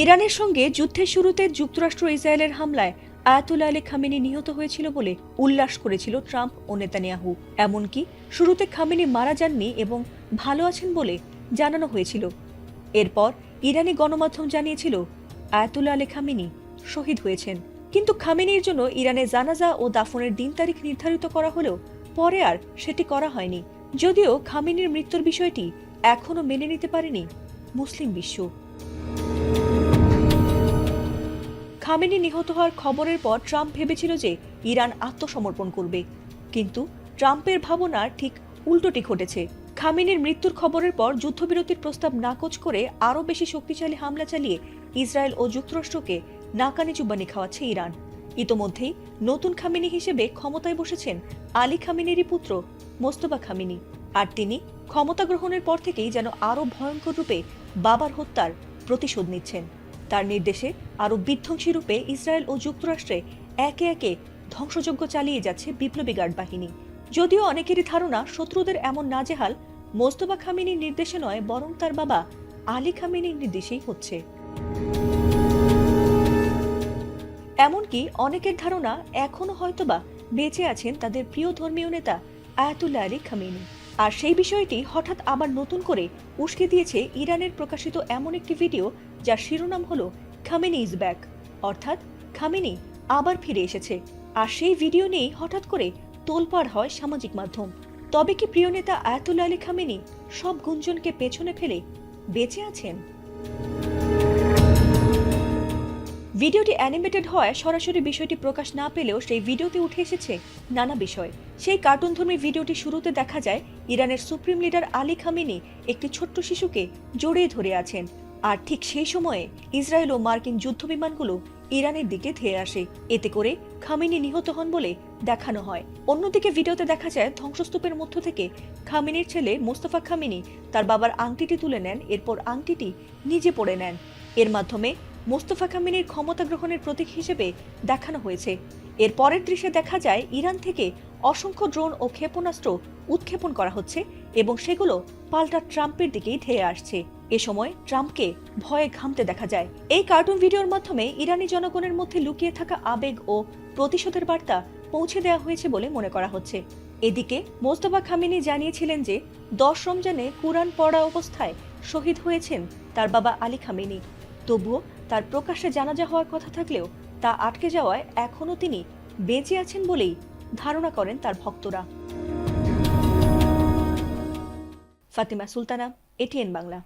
ইরানের সঙ্গে যুদ্ধের শুরুতে যুক্তরাষ্ট্র ইসরায়েলের হামলায় আয়াতুল্লাহ আলী খামেনি নিহত হয়েছিল বলে উল্লাস করেছিল ট্রাম্প ও নেতানিয়াহু। এমনকি শুরুতে খামেনি মারা যাননি এবং ভালো আছেন বলে জানানো হয়েছিল। এরপর ইরানি গণমাধ্যম জানিয়েছিল আয়াতুল্লাহ আলী খামেনি শহীদ হয়েছেন। কিন্তু খামেনির জন্য ইরানে জানাজা ও দাফনের দিন তারিখ নির্ধারিত করা হলেও পরে আর সেটি করা হয়নি। যদিও খামেনির মৃত্যুর বিষয়টি এখনো মেনে নিতে পারেনি মুসলিম বিশ্ব। খামেনি নিহত হওয়ার খবরের পর ট্রাম্প ভেবেছিল যে ইরান আত্মসমর্পণ করবে, কিন্তু ট্রাম্পের ভাবনার ঠিক উল্টোটি ঘটেছে। খামেনির মৃত্যুর খবরের পর যুদ্ধবিরতির প্রস্তাব নাকচ করে আরও বেশি শক্তিশালী হামলা চালিয়ে ইসরায়েল ও যুক্তরাষ্ট্রকে নাকানি চুবানি খাওয়াচ্ছে ইরান। ইতোমধ্যেই নতুন খামেনি হিসেবে ক্ষমতায় বসেছেন আলী খামেনিরই পুত্র মোস্তফা খামেনি, আর তিনি ক্ষমতা গ্রহণের পর থেকেই যেন আরও ভয়ঙ্কর রূপে বাবার হত্যার প্রতিশোধ নিচ্ছেন। তার নির্দেশে আরও বিধ্বংসী রূপে ইসরায়েল ও যুক্তরাষ্ট্রে একে একে ধ্বংসযজ্ঞ চালিয়ে যাচ্ছে বিপ্লবী গার্ড বাহিনী। যদিও অনেকেরই ধারণা শত্রুদের এমন নাজেহাল মোস্তফা খামেনির নির্দেশে নয়, বরং তার বাবা আলী খামেনির নির্দেশেই হচ্ছে। এমনকি অনেকের ধারণা এখনো হয়তোবা বেঁচে আছেন তাদের প্রিয় ধর্মীয় নেতা আয়াতুল্লাহ আলী খামেনি। আর সেই বিষয়টি হঠাৎ আবার নতুন করে উস্কে দিয়েছে ইরানের প্রকাশিত এমন একটি ভিডিও যার শিরোনাম হলো খামেনি ইজ ব্যাক, অর্থাৎ খামেনি আবার ফিরে এসেছে। আর সেই ভিডিও নিয়েই হঠাৎ করে তোলপাড় হয় সামাজিক মাধ্যম। তবে কি প্রিয় নেতা আয়াতুল্লাহ আলী খামেনি সব গুঞ্জনকে পেছনে ফেলে বেঁচে আছেন? ভিডিওটি অ্যানিমেটেড হওয়ায় সরাসরি বিষয়টি প্রকাশ না পেলেও সেই ভিডিওতে উঠে এসেছে নানা বিষয়। সেই কার্টুনধর্মী ভিডিওটি শুরুতে দেখা যায় ইরানের সুপ্রিম লিডার আলী খামেনি একটি ছোট্ট শিশুকে জড়িয়ে ধরে আছেন, আর ঠিক সেই সময়ে ইসরায়েল ও মার্কিন যুদ্ধবিমানগুলো ইরানের দিকে ধেয়ে আসে। এতে করে খামেনি নিহত হন বলে দেখানো হয়। অন্যদিকে ভিডিওতে দেখা যায় ধ্বংসস্তূপের মধ্য থেকে খামেনির ছেলে মোস্তফা খামেনি তার বাবার আংটিটি তুলে নেন, এরপর আংটিটি নিজে পড়ে নেন। এর মাধ্যমে মোস্তফা খামেনির ক্ষমতা গ্রহণের প্রতীক হিসেবে দেখানো হয়েছে। এর পরের দৃশ্যে দেখা যায় ইরান থেকে অসংখ্য ড্রোন ও ক্ষেপণাস্ত্র উৎক্ষেপণ করা হচ্ছে এবং সেগুলো পাল্টা ট্রাম্পের দিকেই ধেয়ে আসছে। এ সময় ট্রাম্পকে ভয়ে ঘামতে দেখা যায়। এই কার্টুন ভিডিওর মাধ্যমে ইরানি জনগণের মধ্যে লুকিয়ে থাকা আবেগ ও প্রতিশোধের বার্তা পৌঁছে দেওয়া হয়েছে বলে মনে করা হচ্ছে। এদিকে মোস্তফা খামেনি জানিয়েছিলেন যে 10 রমজানে কুরআন পড়া অবস্থায় শহীদ হয়েছেন তার বাবা আলী খামেনি। তবুও তার প্রকাশ্যে জানাজা হওয়ার কথা থাকলেও তা আটকে যাওয়ায় এখনও তিনি বেঁচে আছেন বলেই ধারণা করেন তার ভক্তরা। ফাতিমা সুলতানা, এটিএন বাংলা।